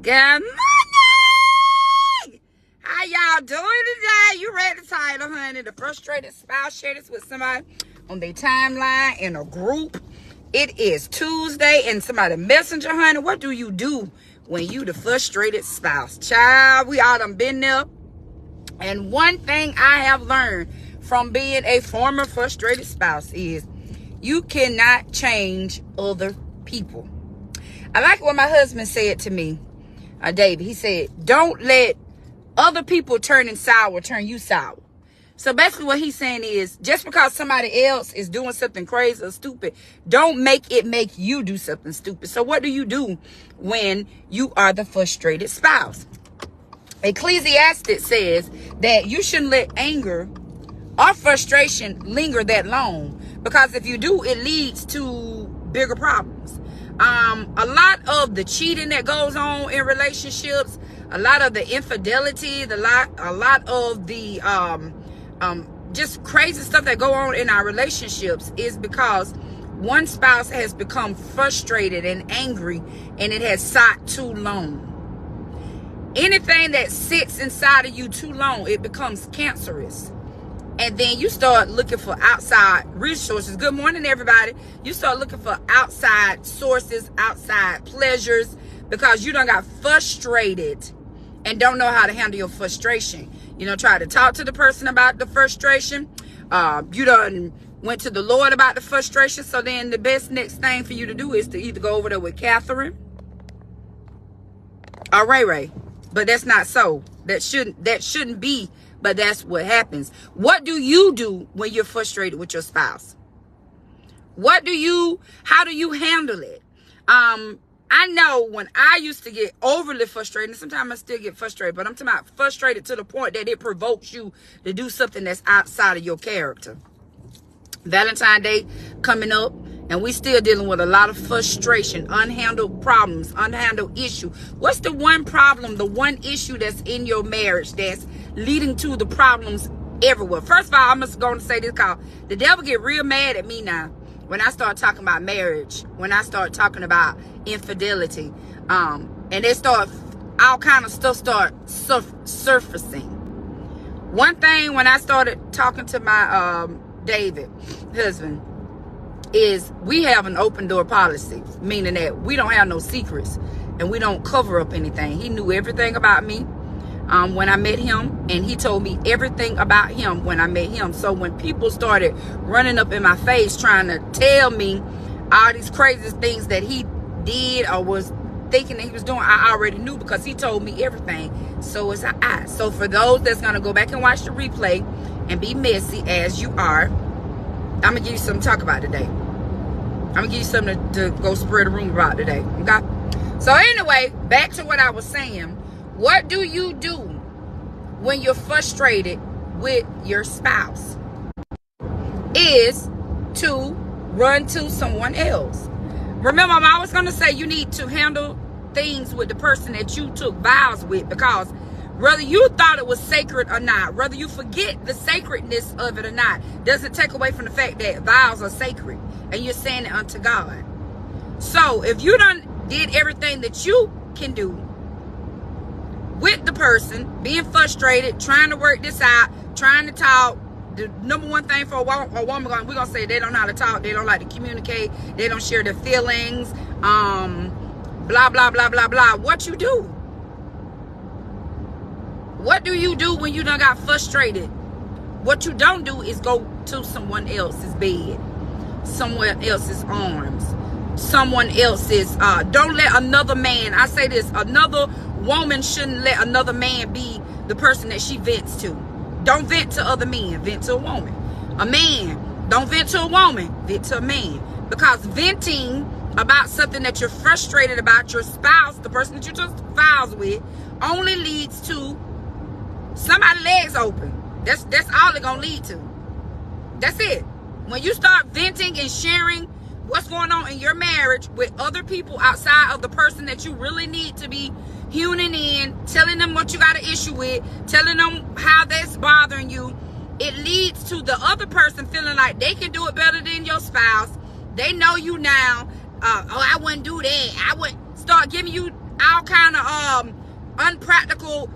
Good morning! How y'all doing today? You read the title, honey. The frustrated spouse. Share this with somebody on their timeline in a group. It is Tuesday and somebody messenger, honey. What do you do when you the frustrated spouse? Child, we all done been there. And one thing I have learned from being a former frustrated spouse is you cannot change other people. I like what my husband said to me, David. He said, don't let other people turn you sour. So basically what he's saying is, just because somebody else is doing something crazy or stupid, don't make it make you do something stupid. So what do you do when you are the frustrated spouse? Ecclesiastes says that you shouldn't let anger or frustration linger that long, because if you do, it leads to bigger problems. A lot of the cheating that goes on in relationships, a lot of the infidelity, a lot of the just crazy stuff that go on in our relationships is because one spouse has become frustrated and angry, and it has sat too long. Anything that sits inside of you too long, it becomes cancerous. And then you start looking for outside resources. Good morning, everybody. You start looking for outside sources, outside pleasures, because you done got frustrated and don't know how to handle your frustration. You know, try to talk to the person about the frustration. You done went to the Lord about the frustration. So then the best next thing for you to do is to either go over there with Catherine or Ray Ray. But that's not so. That shouldn't be. But that's what happens. What do you do when you're frustrated with your spouse? How do you handle it? I know when I used to get overly frustrated, and sometimes I still get frustrated, but I'm talking about frustrated to the point that it provokes you to do something that's outside of your character. Valentine's Day coming up, and we still dealing with a lot of frustration, unhandled problems, unhandled issue. What's the one problem, the one issue that's in your marriage that's leading to the problems everywhere? First of all, I'm just going to say this, because the devil get real mad at me now when I start talking about marriage, when I start talking about infidelity, and they start, all kind of stuff start surfacing. One thing when I started talking to my David husband is we have an open door policy, meaning that we don't have no secrets and we don't cover up anything. He knew everything about me when I met him, and he told me everything about him when I met him. So when people started running up in my face trying to tell me all these crazy things that he did or was thinking that he was doing, I already knew, because he told me everything. So it's I. So for those that's going to go back and watch the replay and be messy as you are, I'm going to give you something to talk about today. I'm going to give you something to go spread the room about today. Okay? So anyway, back to what I was saying. What do you do when you're frustrated with your spouse? Is to run to someone else. Remember, I'm always going to say you need to handle things with the person that you took vows with, because whether you thought it was sacred or not, whether you forget the sacredness of it or not, doesn't take away from the fact that vows are sacred and you're saying it unto God. So if you done did everything that you can do with the person, being frustrated, trying to work this out, trying to talk, the number one thing for a woman, we're going to say they don't know how to talk, they don't like to communicate, they don't share their feelings, blah, blah, blah, blah, blah. What you do? What do you do when you done got frustrated? What you don't do is go to someone else's bed, someone else's arms, someone else's, don't let another man, I say this, another woman shouldn't let another man be the person that she vents to. Don't vent to other men, vent to a woman. A man, don't vent to a woman, vent to a man. Because venting about something that you're frustrated about, your spouse, the person that you took vows with, only leads to somebody's legs open. That's all it's gonna lead to. That's it. When you start venting and sharing what's going on in your marriage with other people outside of the person that you really need to be hewing in, telling them what you got an issue with, telling them how that's bothering you, it leads to the other person feeling like they can do it better than your spouse. They know you now. Oh, I wouldn't do that. I would start start giving you all kind of unpractical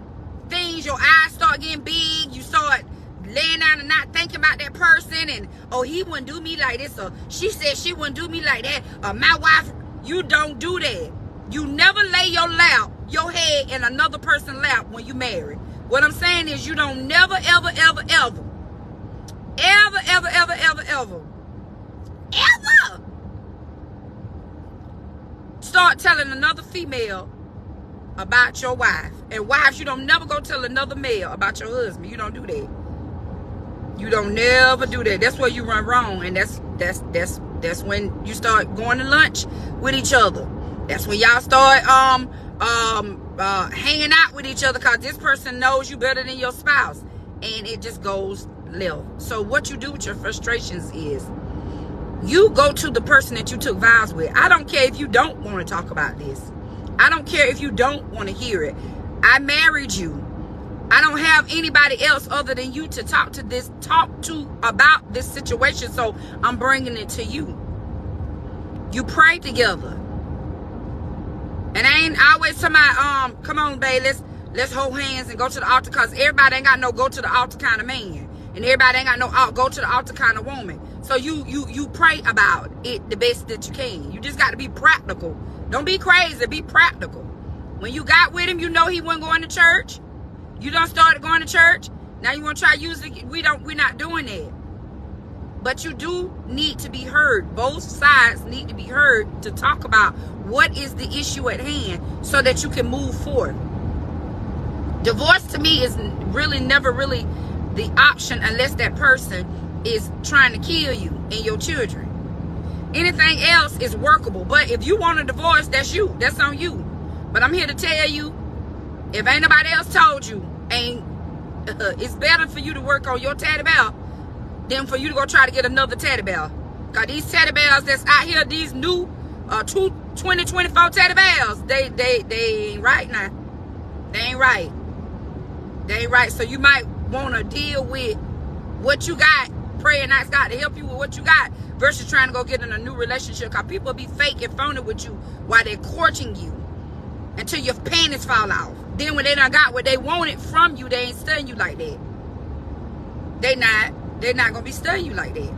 things. Your eyes start getting big. You start laying down and not thinking about that person, and oh, he wouldn't do me like this, or she said she wouldn't do me like that, or my wife. You don't do that. You never lay your head in another person's lap when you marry. What I'm saying is, you don't never ever start telling another female about your wife. And wives, you don't never go tell another male about your husband. You don't do that. You don't never do that. That's where you run wrong. And that's when you start going to lunch with each other. That's when y'all start hanging out with each other, because this person knows you better than your spouse, and it just goes left. So what you do with your frustrations is, you go to the person that you took vows with. I don't care if you don't want to talk about this. I don't care if you don't want to hear it. I married you. I don't have anybody else other than you to talk to about this situation, so I'm bringing it to you. You pray together. And I ain't always somebody, come on, babe, let's hold hands and go to the altar, because everybody ain't got no go to the altar kind of man. And everybody ain't got no go to the altar kind of woman. So you pray about it the best that you can. You just got to be practical. Don't be crazy, be practical. When you got with him, you know he wasn't going to church. You done started going to church. Now you want to try using it. We're not doing that. But you do need to be heard. Both sides need to be heard to talk about what is the issue at hand, so that you can move forward. Divorce to me is really never really the option, unless that person is trying to kill you and your children. Anything else is workable. But if you want a divorce, that's you. That's on you. But I'm here to tell you, if ain't nobody else told you, it's better for you to work on your teddy bear than for you to go try to get another teddy bear. Because these teddy bears that's out here, these new 2024 teddy bears, they ain't right now. They ain't right. They ain't right. So you might want to deal with what you got. Pray and ask God to help you with what you got, versus trying to go get in a new relationship. Because people be fake and phony with you while they're courting you until your panties fall off. Then when they done got what they wanted from you, they ain't studying you like that. They're not gonna be studying you like that.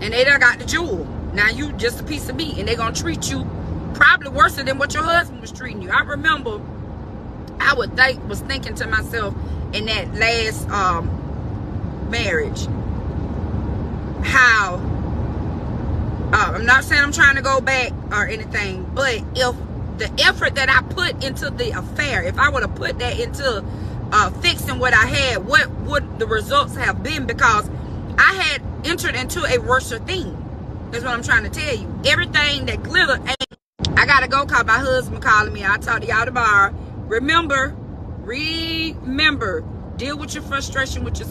And they done got the jewel. Now you just a piece of meat, and they gonna treat you probably worse than what your husband was treating you. I remember I was thinking to myself in that last marriage, how I'm not saying I'm trying to go back or anything, but if the effort that I put into the affair, if I would have put that into fixing what I had, what would the results have been? Because I had entered into a worse thing. That's what I'm trying to tell you. Everything that glitter ain't. I gotta go cause my husband calling me. I'll talk to y'all tomorrow. Remember, deal with your frustration with your